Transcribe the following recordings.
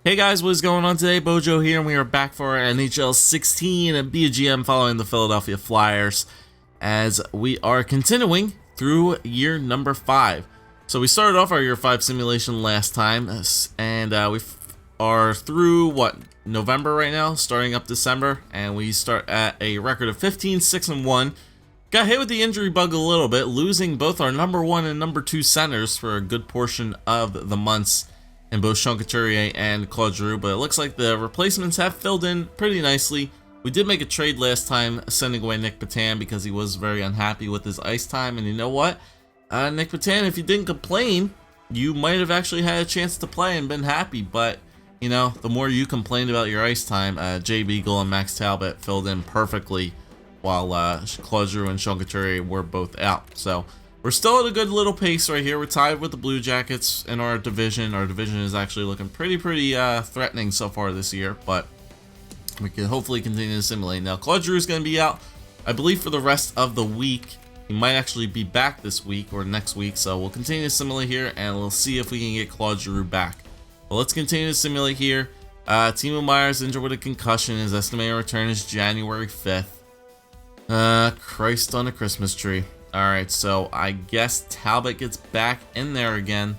Hey guys, what is going on today? Bojo here, and we are back for our NHL 16 and be a GM following the Philadelphia Flyers as we are continuing through year number 5. So we started off our year 5 simulation last time, and we are through, November right now, starting up December, and we start at a record of 15, 6, and 1. Got hit with the injury bug a little bit, losing both our number 1 and number 2 centers for a good portion of the months in both Sean Couturier and Claude Giroux, but it looks like the replacements have filled in pretty nicely. We did make a trade last time, sending away Nick Petan because he was very unhappy with his ice time, and you know what? Nick Petan, if you didn't complain, you might have actually had a chance to play and been happy, but, you know, the more you complained about your ice time, Jay Beagle and Max Talbot filled in perfectly while Claude Giroux and Sean Couturier were both out. So we're still at a good little pace right here. We're tied with the Blue Jackets in our division. Our division is actually looking pretty threatening so far this year, but we can hopefully continue to simulate. Now, Claude Giroux is going to be out, I believe, for the rest of the week. He might actually be back this week or next week, so we'll continue to simulate here, and we'll see if we can get Claude Giroux back. But let's continue to simulate here. Timo Meier's injured with a concussion. His estimated return is January 5th. Christ on a Christmas tree. Alright, so I guess Talbot gets back in there again.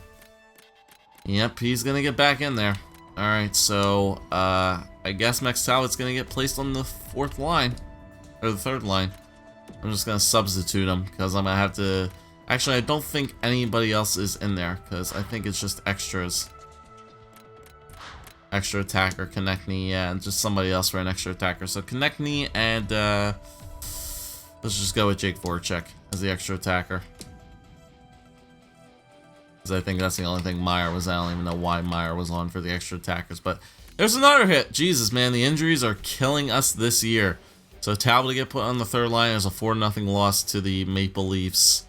Yep, he's gonna get back in there. Alright, so I guess Max Talbot's gonna get placed on the 4th line. Or the 3rd line. I'm just gonna substitute him because I'm gonna have to. Actually, I don't think anybody else is in there because I think it's just extras. Extra attacker, Konechny, yeah, and just somebody else for an extra attacker. So Konechny and let's just go with Jake Voracek as the extra attacker. Because I think that's the only thing Meier was. I don't even know why Meier was on for the extra attackers. But there's another hit. Jesus, man, the injuries are killing us this year. So Talbot to get put on the 3rd line is a 4-0 loss to the Maple Leafs.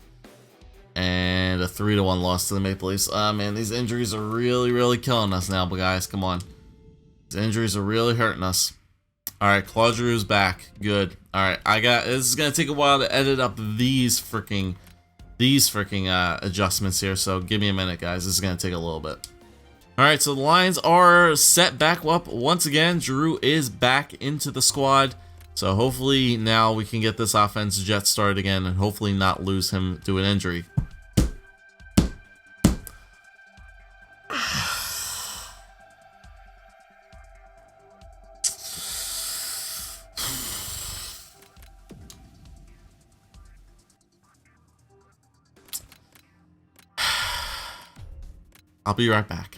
And a 3-1 loss to the Maple Leafs. Man, these injuries are really killing us now, but guys, come on. These injuries are really hurting us. Alright, Claude Giroux's back. Good. Alright, this is gonna take a while to edit up these freaking adjustments here, so give me a minute, guys. This is gonna take a little bit. Alright, so the lines are set back up once again. Giroux is back into the squad. So hopefully now we can get this offense jet started again and hopefully not lose him to an injury. I'll be right back.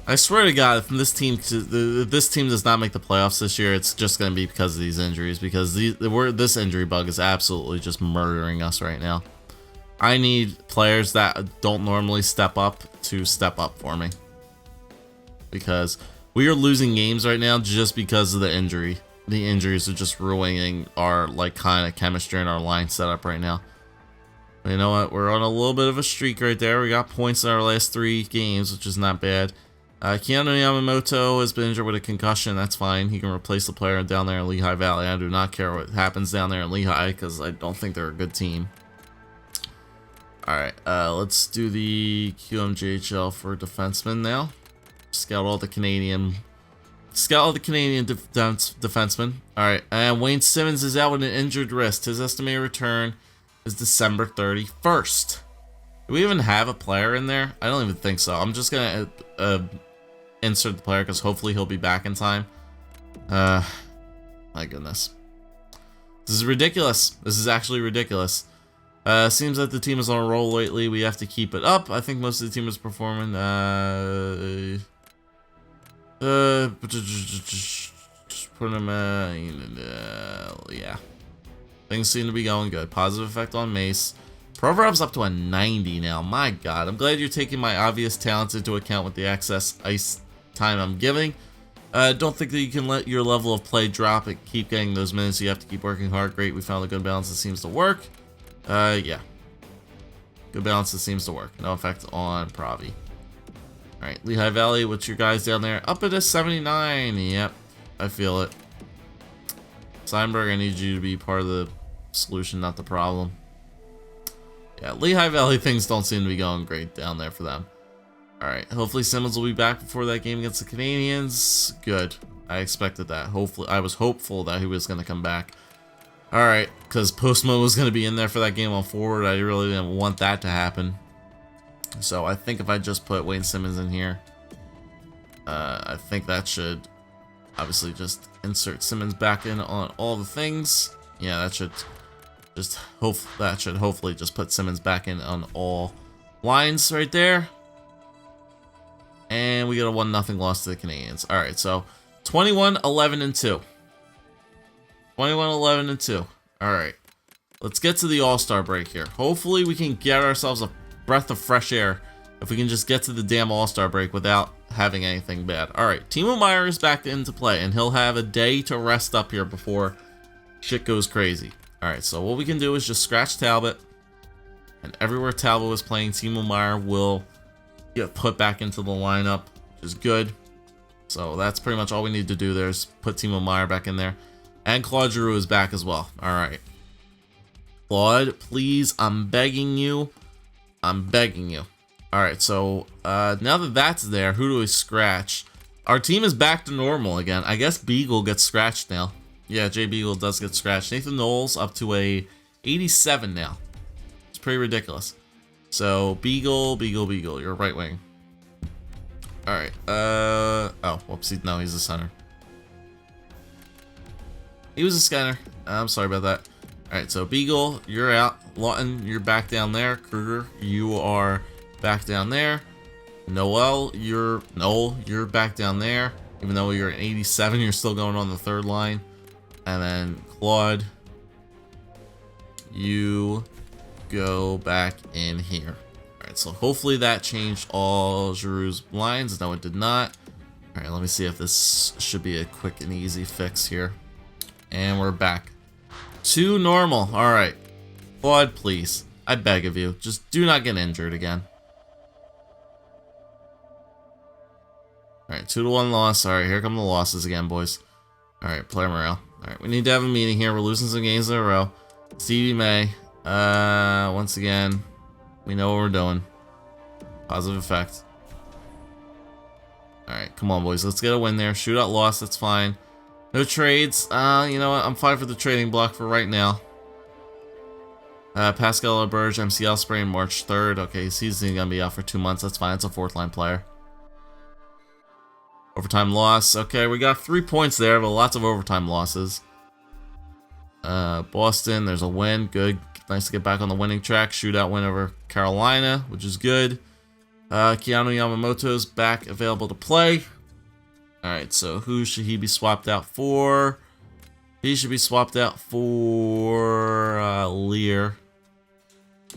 I swear to God, if this team does not make the playoffs this year, it's just going to be because of these injuries. Because this injury bug is absolutely just murdering us right now. I need players that don't normally step up to step up for me. Because we are losing games right now just because of the injury. The injuries are just ruining our kind of chemistry and our line setup right now. But you know what? We're on a little bit of a streak right there. We got points in our last 3 games, which is not bad. Keanu Yamamoto has been injured with a concussion. That's fine. He can replace the player down there in Lehigh Valley. I do not care what happens down there in Lehigh because I don't think they're a good team. Alright, let's do the QMJHL for defensemen now. Scout all the Canadian defensemen. Alright, and Wayne Simmons is out with an injured wrist. His estimated return is December 31st. Do we even have a player in there? I don't even think so. I'm just gonna insert the player because hopefully he'll be back in time. My goodness. This is ridiculous. This is actually ridiculous. Seems that the team is on a roll lately. We have to keep it up. I think most of the team is performing. Just put them, yeah. Things seem to be going good. Positive effect on Mace. Proverb's up to a 90 now. My God. I'm glad you're taking my obvious talents into account with the excess ice time I'm giving. Don't think that you can let your level of play drop and keep getting those minutes. You have to keep working hard. Great. We found a good balance that seems to work. Yeah. Good balance that seems to work. No effect on Pravi. Alright. Lehigh Valley, what's your guys down there? Up at a 79. Yep. I feel it. Steinberg, I need you to be part of the solution, not the problem. Yeah, Lehigh Valley things don't seem to be going great down there for them. Alright, hopefully Simmons will be back before that game against the Canadians. Good. I expected that. Hopefully, I was hopeful that he was going to come back. Alright, because Postma was going to be in there for that game on forward. I really didn't want that to happen. So I think if I just put Wayne Simmons in here, I think that should obviously just insert Simmons back in on all the things. Yeah, that should hopefully just put Simmons back in on all lines right there. And we got a 1-0 loss to the Canadians. Alright, so 21-11-2. 21-11-2. Alright. Let's get to the All-Star break here. Hopefully we can get ourselves a breath of fresh air if we can just get to the damn All-Star break without having anything bad. Alright, Timo Meier is back into play, and he'll have a day to rest up here before shit goes crazy. Alright, so what we can do is just scratch Talbot, and everywhere Talbot was playing, Timo Meier will get put back into the lineup, which is good. So that's pretty much all we need to do there is put Timo Meier back in there. And Claude Giroux is back as well. Alright. Claude, please, I'm begging you. I'm begging you. Alright, so now that that's there, who do we scratch? Our team is back to normal again. I guess Beagle gets scratched now. Yeah, Jay Beagle does get scratched. Nathan Knowles up to a 87 now. It's pretty ridiculous. So, Beagle, you're right wing. Alright, oh, whoopsie, no, he's a center. He was a center. I'm sorry about that. Alright, so Beagle, you're out. Lawton, you're back down there. Kruger, you are back down there. Noel, you're back down there. Even though you're an 87, you're still going on the third line. And then Claude, you go back in here. Alright, so hopefully that changed all Giroux's lines. No, it did not. Alright, let me see if this should be a quick and easy fix here. And we're back to normal. Alright. Claude, please. I beg of you. Just do not get injured again. Alright, 2-1 loss. Alright, here come the losses again, boys. Alright, player morale. Alright, we need to have a meeting here. We're losing some games in a row. Stevie May. Once again, we know what we're doing. Positive effect. Alright, come on, boys. Let's get a win there. Shootout loss, that's fine. No trades. You know what? I'm fine for the trading block for right now. Pascal Laberge, MCL sprain March 3rd. Okay, he's gonna be out for 2 months. That's fine. It's a 4th line player. Overtime loss. Okay, we got 3 points there, but lots of overtime losses. Boston, there's a win. Good. Nice to get back on the winning track. Shootout win over Carolina, which is good. Keanu Yamamoto's back available to play. Alright, so who should he be swapped out for? He should be swapped out for Lear.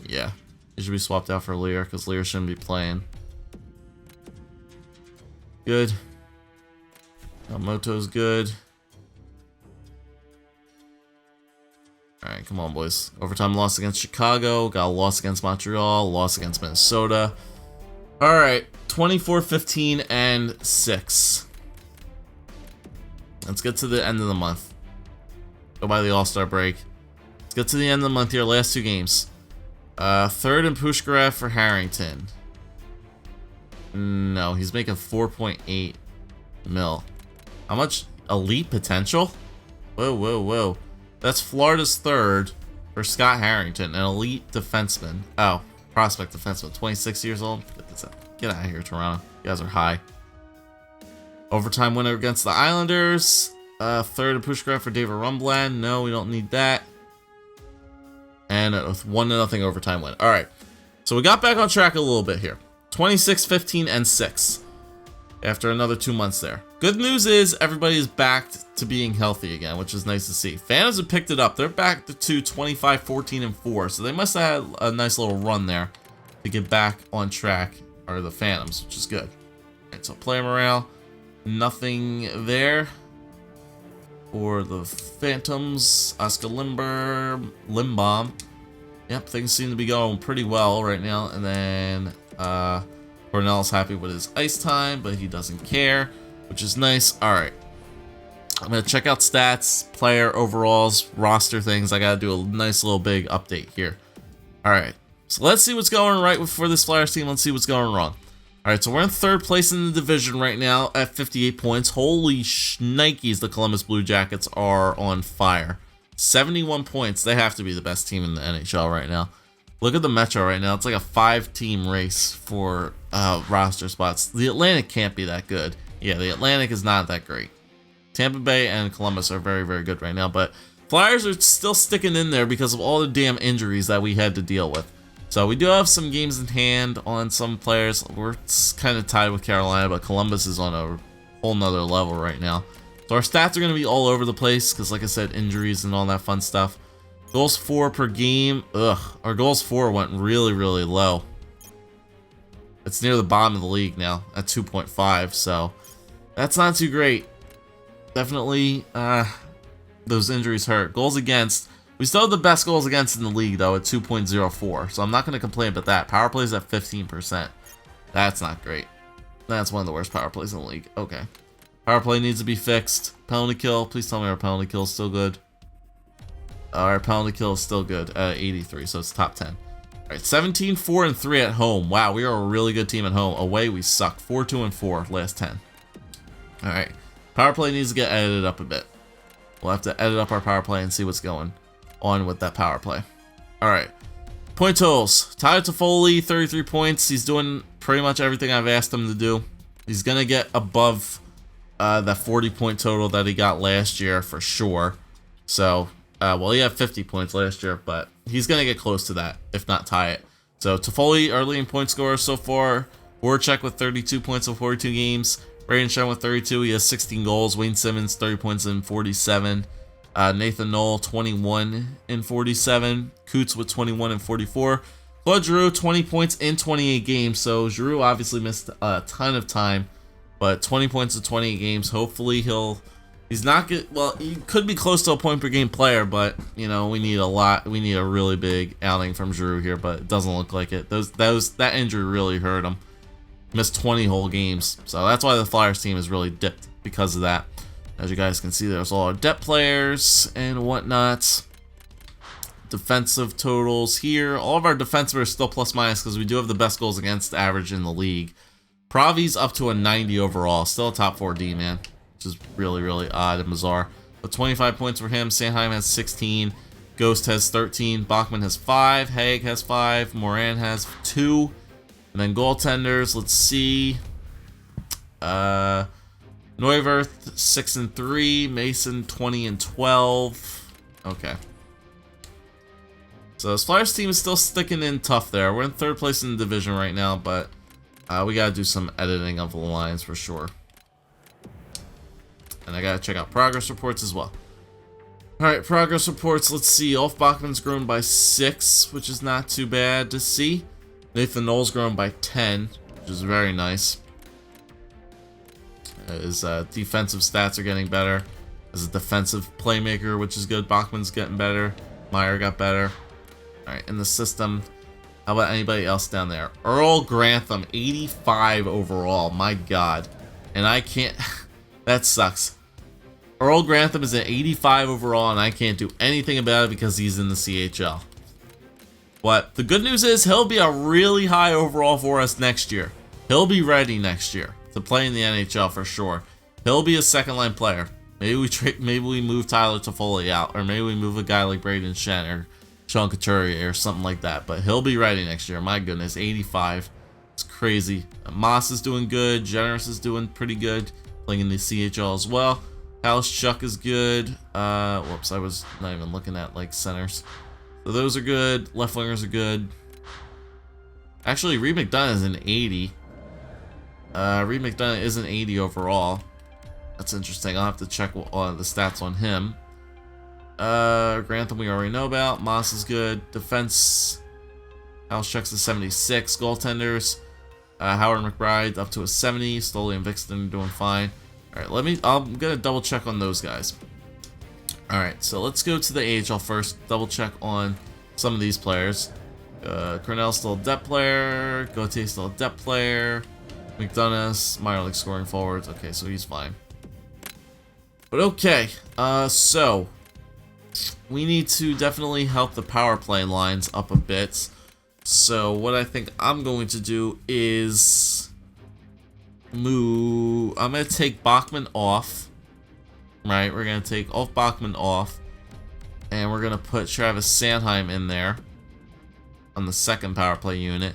Yeah, he should be swapped out for Lear because Lear shouldn't be playing. Good. Yamamoto's good. Alright, come on, boys. Overtime loss against Chicago. Got a loss against Montreal. Loss against Minnesota. Alright, 24-15 and 6. Let's get to the end of the month. Go by the All-Star break. Let's get to the end of the month here. Last 2 games. Third and Pushkarev for Harrington. No, he's making 4.8 mil. How much elite potential? Whoa, whoa, whoa. That's Florida's third for Scott Harrington, an elite defenseman. Oh, prospect defenseman, 26 years old. Get out of here, Toronto. You guys are high. Overtime winner against the Islanders. Third and Pushkarev for David Rumbland. No, we don't need that. And a 1-0 overtime win. All right, so we got back on track a little bit here. 26-15 and 6 after another 2 months there. Good news is everybody is back to being healthy again, which is nice to see. Phantoms have picked it up. They're back to 25-14 and 4, so they must have had a nice little run there to get back on track. Or the Phantoms, which is good. All right, so player morale, nothing there. For the Phantoms, Oscar Limbaum. Yep, things seem to be going pretty well right now. And then Cornell's happy with his ice time, but he doesn't care, which is nice. All right, I'm gonna check out stats, player overalls, roster things. I gotta do a nice little big update here. All right, so let's see what's going right for this Flyers team. Let's see what's going wrong. Alright, so we're in 3rd place in the division right now at 58 points. Holy shnikes, the Columbus Blue Jackets are on fire. 71 points. They have to be the best team in the NHL right now. Look at the Metro right now. It's like a 5-team race for roster spots. The Atlantic can't be that good. Yeah, the Atlantic is not that great. Tampa Bay and Columbus are very, very good right now, but Flyers are still sticking in there because of all the damn injuries that we had to deal with. So we do have some games in hand on some players. We're kind of tied with Carolina, but Columbus is on a whole nother level right now. So our stats are going to be all over the place because, like I said, injuries and all that fun stuff. Goals for per game. Ugh, our goals for went really, really low. It's near the bottom of the league now at 2.5, so that's not too great. Definitely, those injuries hurt. Goals against. We still have the best goals against in the league, though, at 2.04. So I'm not going to complain about that. Power plays at 15%. That's not great. That's one of the worst power plays in the league. Okay. Power play needs to be fixed. Penalty kill. Please tell me our penalty kill is still good. Our penalty kill is still good at 83, so it's top 10. Alright, 17, 4, and 3 at home. Wow, we are a really good team at home. Away, we suck. 4, 2, and 4, last 10. Alright. Power play needs to get edited up a bit. We'll have to edit up our power play and see what's going on with that power play. Alright. Point totals. Tyler Toffoli, 33 points. He's doing pretty much everything I've asked him to do. He's going to get above that 40-point total that he got last year for sure. So, well, he had 50 points last year, but he's going to get close to that, if not tie it. So, Toffoli, our leading point scorer so far. Voracek with 32 points in 42 games. Braden Shen with 32. He has 16 goals. Wayne Simmons, 30 points in 47. Nathan Knoll, 21 in 47. Coots with 21 and 44. Claude Giroux, 20 points in 28 games. So Giroux obviously missed a ton of time, but 20 points in 28 games. Hopefully he's not good. Well, he could be close to a point per game player, but you know we need a lot. We need a really big outing from Giroux here, but it doesn't look like it. That injury really hurt him. Missed 20 whole games, so that's why the Flyers team is really dipped because of that. As you guys can see, there's all our depth players and whatnot. Defensive totals here. All of our defensemen are still plus minus because we do have the best goals against average in the league. Pravi's up to a 90 overall. Still a top 4D, man. Which is really, really odd and bizarre. But 25 points for him. Sanheim has 16. Ghost has 13. Bachman has 5. Haig has 5. Moran has 2. And then goaltenders, let's see. Neuwirth, 6 and 3. Mason, 20 and 12. Okay. So this Flyers team is still sticking in tough there. We're in 3rd place in the division right now, but we gotta do some editing of the lines for sure. And I gotta check out progress reports as well. Alright, progress reports. Let's see. Ulf Bachman's grown by 6, which is not too bad to see. Nathan Knoll's grown by 10, which is very nice. His defensive stats are getting better. As a defensive playmaker, which is good. Bachman's getting better. Meyer got better. Alright, in the system, how about anybody else down there? Earl Grantham, 85 overall. My God. And I can't... that sucks. Earl Grantham is at 85 overall, and I can't do anything about it because he's in the CHL. But the good news is he'll be a really high overall for us next year. He'll be ready next year to play in the NHL for sure. He'll be a second-line player. Maybe we move Tyler Toffoli out, or maybe we move a guy like Braden Shen or Sean Couturier or something like that. But he'll be ready next year. My goodness, 85. It's crazy. Moss is doing good. Generous is doing pretty good, playing in the CHL as well. Alice Chuck is good. Whoops, I was not even looking at like centers. So those are good. Left wingers are good. Actually, Reed McDonough is an 80. Reed McDonough is an 80 overall. That's interesting. I'll have to check the stats on him. Grantham we already know about. Moss is good. Defense. House checks a 76. Goaltenders. Howard McBride up to a 70. Stoley and Vixton doing fine. Alright, I'm gonna double check on those guys. Alright, so let's go to the AHL first. Double check on some of these players. Cornell's still a depth player. Gautier's still a depth player. McDonough's minor league scoring forwards. Okay, so he's fine. But okay, so we need to definitely help the power play lines up a bit. So what I think I'm going to do is move. I'm gonna take Bachman off. Right, we're gonna take Ulf Bachman off, and we're gonna put Travis Sanheim in there on the second power play unit.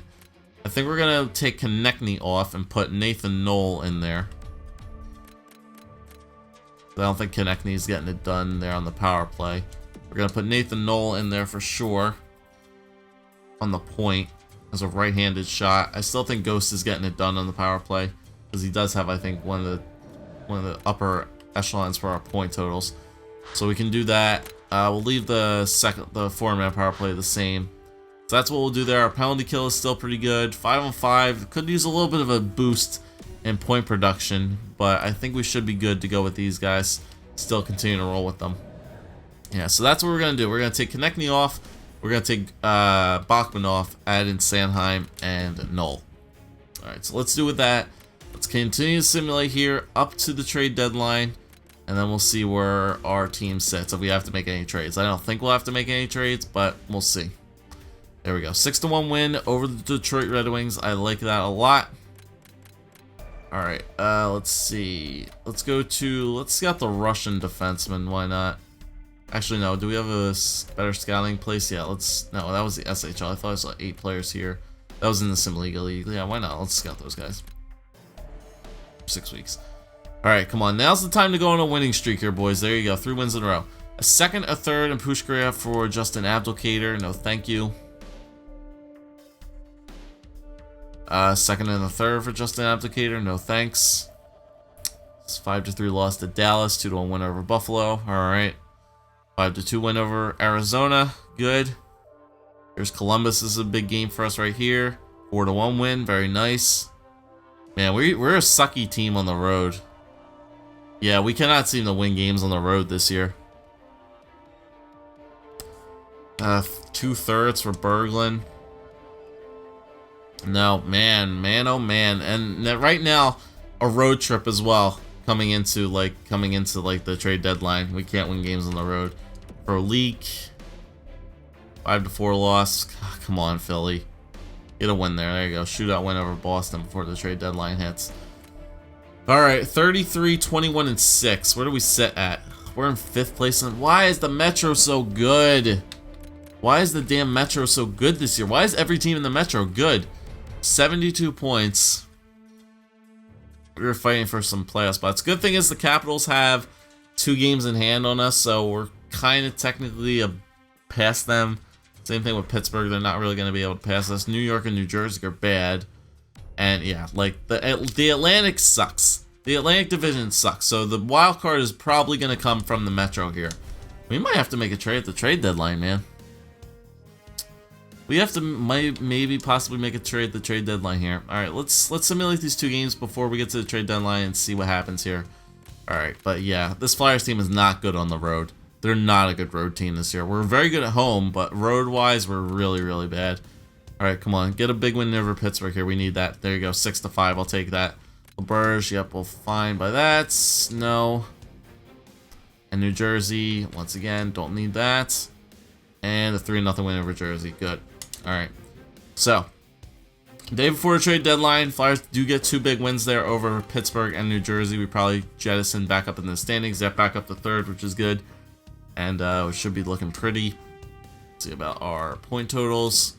I think we're gonna take Konechny off and put Nathan Knoll in there. I don't think Konechny's getting it done there on the power play. We're gonna put Nathan Knoll in there for sure on the point as a right-handed shot. I still think Ghost is getting it done on the power play because he does have, I think, one of the upper echelons for our point totals. So we can do that. We'll leave the four-man power play the same. So that's what we'll do there. Our penalty kill is still pretty good. 5-on-5 could use a little bit of a boost in point production, but I think we should be good to go with these guys. Still continue to roll with them. Yeah, so that's what we're gonna do. We're gonna take Konechny off. We're gonna take Bachman off, add in Sanheim and Knoll. All right, so let's do with that. Let's continue to simulate here up to the trade deadline, and then we'll see where our team sits if we have to make any trades. I don't think we'll have to make any trades, but we'll see. There we go. 6-1 win over the Detroit Red Wings. I like that a lot. All right, let's see. Let's scout the Russian defenseman. Why not? Actually, no. Do we have a better scouting place? Yeah, no, that was the SHL. I thought I saw 8 players here. That was in the Sim League. Yeah, why not? Let's scout those guys. 6 weeks. All right, come on. Now's the time to go on a winning streak here, boys. There you go. 3 wins in a row. A second, a third, and Pushkarev for Justin Abdelkader. No, thank you. Second and a third for Justin Abdelkader. No, thanks. It's 5-3 loss to Dallas. 2-1 win over Buffalo. All right. 5-2 win over Arizona. Good. Here's Columbus. This is a big game for us right here. 4-1 win. Very nice. Man, we're a sucky team on the road. Yeah, we cannot seem to win games on the road this year. 2/3 for Berglund. No, man, oh man. And right now, a road trip as well. Coming into the trade deadline. We can't win games on the road. For Leak, 5-4 loss. Come on, Philly. Get a win there. There you go. Shootout win over Boston before the trade deadline hits. Alright, 33, 21, and 6. Where do we sit at? We're in 5th place. Why is the Metro so good? Why is the damn Metro so good this year? Why is every team in the Metro good? 72 points. We were fighting for some playoff spots. Good thing is the Capitals have 2 games in hand on us, so we're kind of technically past them. Same thing with Pittsburgh. They're not really going to be able to pass us. New York and New Jersey are bad. And yeah, like the Atlantic sucks. The Atlantic Division sucks. So the wild card is probably going to come from the Metro here. We might have to make a trade at the trade deadline, man. We have to maybe possibly make a trade at the trade deadline here. All right, let's simulate these 2 games before we get to the trade deadline and see what happens here. All right, but yeah, this Flyers team is not good on the road. They're not a good road team this year. We're very good at home, but road-wise, we're really, really bad. All right, come on, get a big win over Pittsburgh here. We need that. There you go, 6-5. I'll take that. LeBurge, yep, we'll fine by that. No. And New Jersey, once again, don't need that. And a 3-0 win over Jersey. Good. All right. So, day before the trade deadline, Flyers do get 2 big wins there over Pittsburgh and New Jersey. We probably jettison back up in the standings, get back up to 3rd, which is good. And we should be looking pretty. Let's see about our point totals.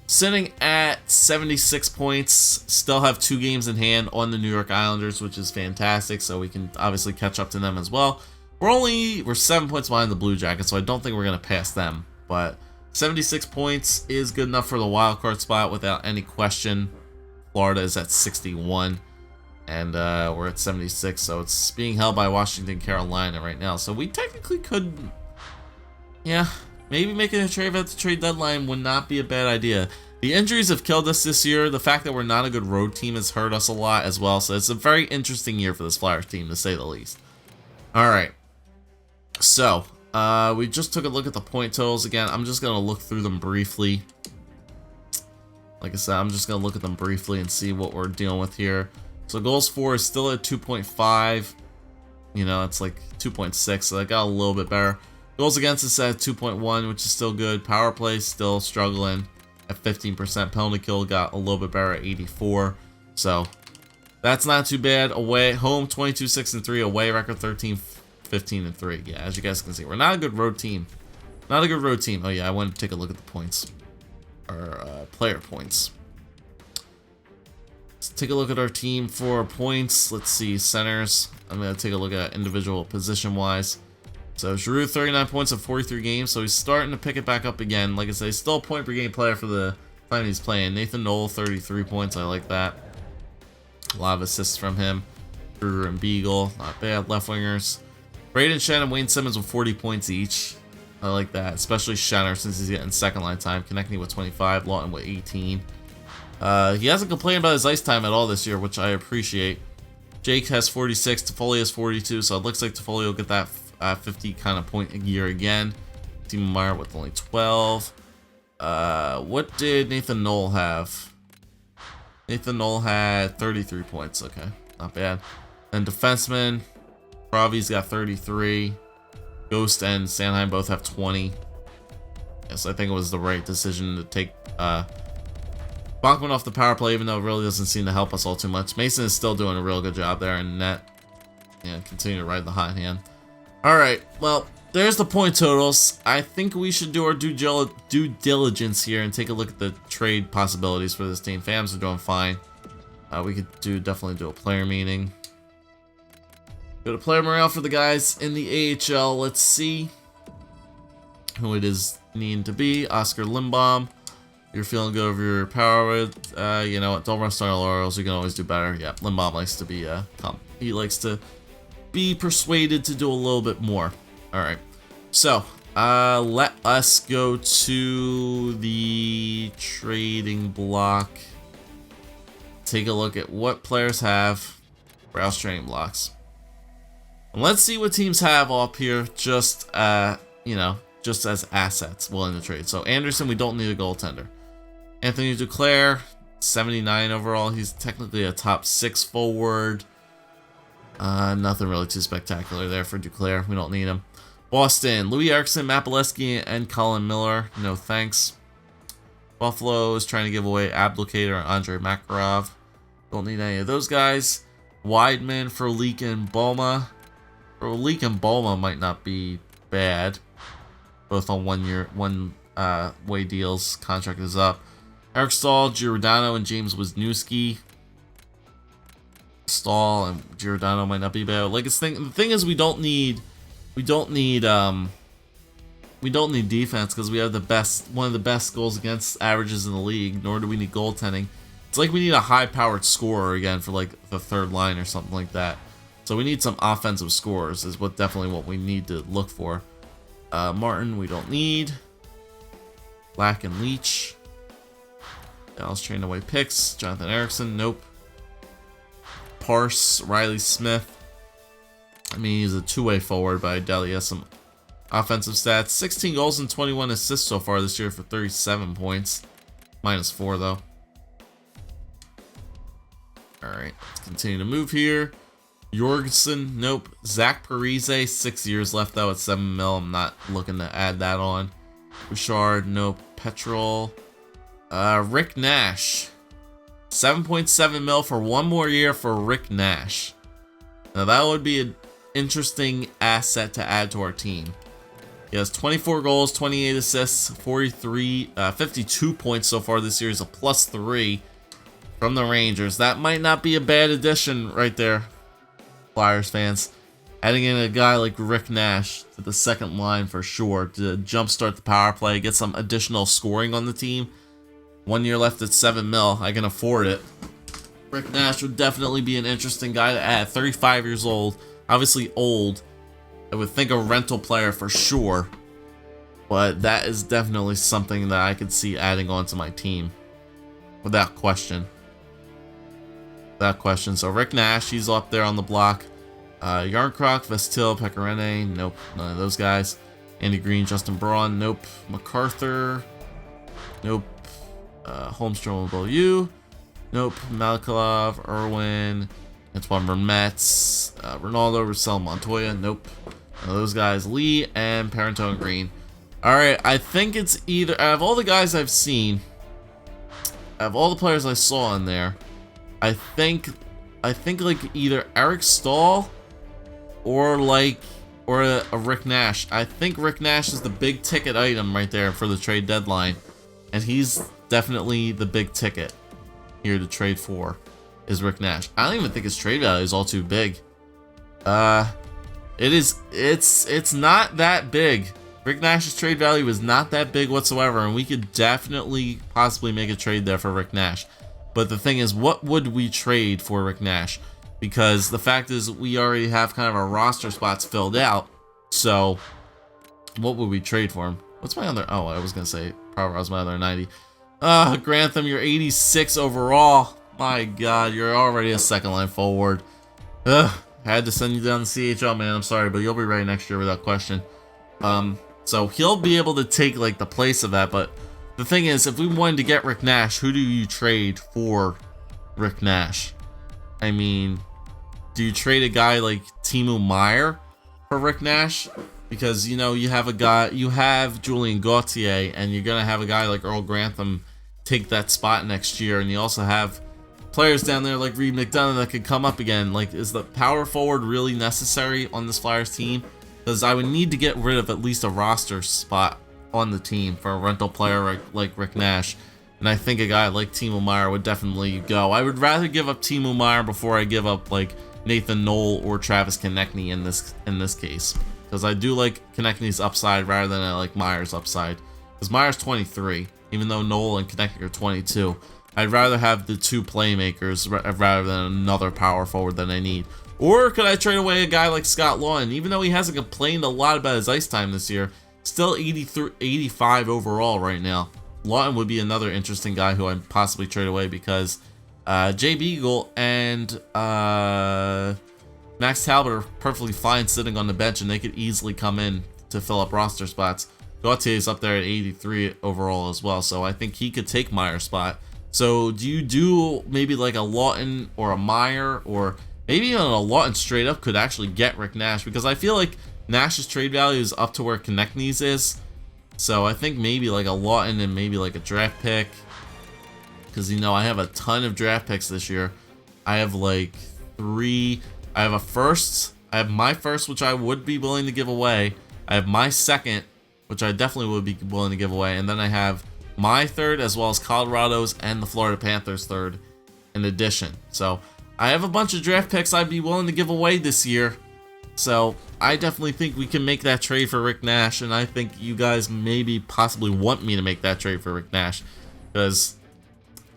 Sitting at 76 points. Still have 2 games in hand on the New York Islanders, which is fantastic. So we can obviously catch up to them as well. We're 7 points behind the Blue Jackets, so I don't think we're going to pass them. But 76 points is good enough for the wild card spot without any question. Florida is at 61. And we're at 76, so it's being held by Washington, Carolina right now. So we technically could, yeah, maybe making a trade at the trade deadline would not be a bad idea. The injuries have killed us this year. The fact that we're not a good road team has hurt us a lot as well. So it's a very interesting year for this Flyers team, to say the least. All right, so we just took a look at the point totals again. I'm just going to look through them briefly. Like I said, I'm just going to look at them briefly and see what we're dealing with here. So goals for is still at 2.5. You know, it's like 2.6, so that got a little bit better. Goals against is at 2.1, which is still good. Power play still struggling at 15%. Penalty kill got a little bit better at 84. So That's not too bad. Away, home 22-6-3. Away record 13-15-3. Yeah, as you guys can see, we're not a good road team. Not a good road team. Oh yeah, I wanted to take a look at the points, or player points. Let's take a look at our team for points. Let's see, centers. I'm gonna take a look at individual position wise. So Giroud, 39 points in 43 games, so he's starting to pick it back up again. Like I say, still a point per game player for the time he's playing. Nathan Noel, 33 points. I like that. A lot of assists from him. Brewer and Beagle, not bad. Left wingers. Braden Shen and Wayne Simmons with 40 points each. I like that, especially Shenner since he's getting second line time. Connecting with 25, Lawton with 18. He hasn't complained about his ice time at all this year, which I appreciate. Jake has 46, Toffoli has 42, so it looks like Toffoli will get that 50 kind of point a year again. Timo Meier with only 12. What did Nathan Noel have? Nathan Noel had 33 points. Okay, not bad. And defenseman, Ravi's got 33. Ghost and Sanheim both have 20. Yes, I think it was the right decision to take Bachman off the power play, even though it really doesn't seem to help us all too much. Mason is still doing a real good job there in net. Yeah, continue to ride the hot hand. Alright, well, there's the point totals. I think we should do our due diligence here and take a look at the trade possibilities for this team. Fams are doing fine. We could definitely do a player meeting. Go to player morale for the guys in the AHL. Let's see who it is needing to be. Oscar Lindbaum. You're feeling good over your power with, you know what, don't rest on your laurels, you can always do better. Yeah, Lindbaum likes to be, he likes to be persuaded to do a little bit more. Alright, so, let us go to the trading block. Take a look at what players have. Browse trading blocks. And let's see what teams have up here just, you know, just as assets willing to trade. So, Anderson, we don't need a goaltender. Anthony Duclair, 79 overall. He's technically a top 6 forward. Nothing really too spectacular there for Duclair. We don't need him. Boston, Louis Eriksson, Matt Bolesky, and Colin Miller. No thanks. Buffalo is trying to give away Abdelkader and Andre Makarov. Don't need any of those guys. Weidman, Frolik, and Bulma. Frolik and Bulma might not be bad. Both on one-way deals. Contract is up. Eric Stahl, Giordano, and James Wisniewski. Stahl and Giordano might not be bad. Like the thing is, we don't need defense because we have one of the best goals against averages in the league. Nor do we need goaltending. It's like we need a high-powered scorer again for like the third line or something like that. So we need some offensive scorers. Is definitely what we need to look for. Martin, we don't need. Black and Leach. Dallas trading away picks. Jonathan Erickson, nope. Parse, Riley Smith. I mean, he's a two-way forward, but I doubt he has some offensive stats. 16 goals and 21 assists so far this year for 37 points. -4, though. Alright, let's continue to move here. Jorgensen, nope. Zach Parise, 6 years left, though, at 7 mil. I'm not looking to add that on. Bouchard, nope. Petrol. Rick Nash. 7.7 mil for one more year for Rick Nash. Now that would be an interesting asset to add to our team. He has 24 goals, 28 assists, 52 points so far this year. He's a +3 from the Rangers. That might not be a bad addition right there, Flyers fans. Adding in a guy like Rick Nash to the second line for sure to jumpstart the power play, get some additional scoring on the team. 1 year left at 7 mil. I can afford it. Rick Nash would definitely be an interesting guy to add. 35 years old. Obviously old. I would think a rental player for sure. But that is definitely something that I could see adding on to my team. Without question. Without question. So Rick Nash, he's up there on the block. Yarncroc, Vestil, Pecorine, nope. None of those guys. Andy Green, Justin Braun, nope. MacArthur, nope. Holmstrom and Beaulieu. Nope. Malakolov, Irwin, Antoine Vermette, Ronaldo, Roussel, Montoya. Nope. Those guys, Lee and Parenteau and Green. Alright, I think it's either, out of all the guys I've seen, out of all the players I saw in there, I think I think like either Eric Stahl or a Rick Nash. I think Rick Nash is the big ticket item right there for the trade deadline, and he's definitely the big ticket here to trade for is Rick Nash. I don't even think his trade value is all too big. It's not that big. Rick Nash's trade value is not that big whatsoever, and we could definitely possibly make a trade there for Rick Nash. But the thing is, what would we trade for Rick Nash? Because the fact is, we already have kind of our roster spots filled out. So, what would we trade for him? What's my other? Oh, I was gonna say Power was my other 90. Grantham, you're 86 overall. My God, you're already a second line forward. Had to send you down to CHL, man. I'm sorry, but you'll be ready next year without question. So he'll be able to take like the place of that. But the thing is, if we wanted to get Rick Nash, who do you trade for Rick Nash? I mean, do you trade a guy like Timo Meier for Rick Nash? Because, you know, you have Julian Gauthier, and you're gonna have a guy like Earl Grantham take that spot next year, and you also have players down there like Reed McDonough that could come up again. Like, is the power forward really necessary on this Flyers team? Because I would need to get rid of at least a roster spot on the team for a rental player like Rick Nash. And I think a guy like Timo Meier would definitely go. I would rather give up Timo Meier before I give up like Nathan Knoll or Travis Konechny in this case. Because I do like Konechny's upside rather than I like Meier's upside. Because Meier's 23, even though Knoll and Konechny are 22. I'd rather have the two playmakers rather than another power forward that I need. Or could I trade away a guy like Scott Laughton? Even though he hasn't complained a lot about his ice time this year, still 85 overall right now. Laughton would be another interesting guy who I'd possibly trade away because Jay Beagle and Max Talbot are perfectly fine sitting on the bench, and they could easily come in to fill up roster spots. Gautier's up there at 83 overall as well, so I think he could take Meier's spot. So do you do maybe like a Laughton or a Meier, or maybe even a Laughton straight up could actually get Rick Nash? Because I feel like Nash's trade value is up to where Konechny's is. So I think maybe like a Laughton and maybe like a draft pick. Because, you know, I have a ton of draft picks this year. I have like 3. I have a first. I have my first, which I would be willing to give away. I have my second, which I definitely would be willing to give away. And then I have my third, as well as Colorado's and the Florida Panthers' third in addition. So I have a bunch of draft picks I'd be willing to give away this year. So I definitely think we can make that trade for Rick Nash, and I think you guys maybe possibly want me to make that trade for Rick Nash, because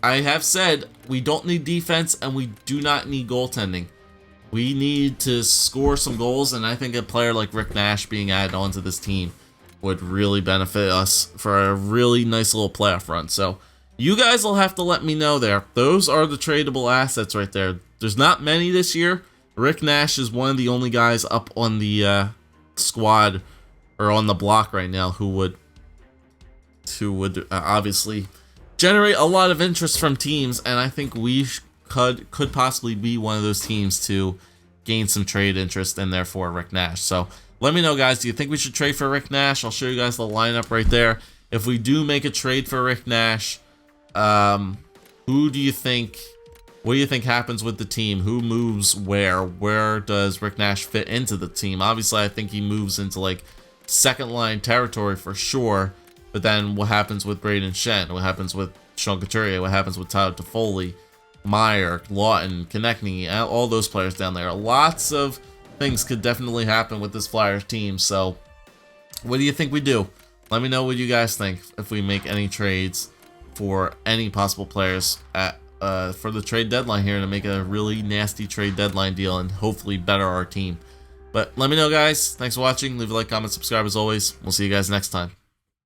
I have said we don't need defense and we do not need goaltending. We need to score some goals, and I think a player like Rick Nash being added onto this team would really benefit us for a really nice little playoff run. So you guys will have to let me know there. Those are the tradable assets right there. There's not many this year. Rick Nash is one of the only guys up on the squad or on the block right now who would obviously generate a lot of interest from teams, and I think we could possibly be one of those teams to gain some trade interest and therefore Rick Nash. So let me know, guys. Do you think we should trade for Rick Nash? I'll show you guys the lineup right there. If we do make a trade for Rick Nash, who do you think? What do you think happens with the team? Who moves where? Where does Rick Nash fit into the team? Obviously, I think he moves into like second line territory for sure. But then what happens with Braden Shen? What happens with Sean Couturier? What happens with Tyler Toffoli, Meier, Laughton, Konechny, all those players down there? Lots of things could definitely happen with this Flyers team. So what do you think we do? Let me know what you guys think if we make any trades for any possible players at for the trade deadline here to make a really nasty trade deadline deal and hopefully better our team. But let me know, guys. Thanks for watching. Leave a like, comment, subscribe as always. We'll see you guys next time.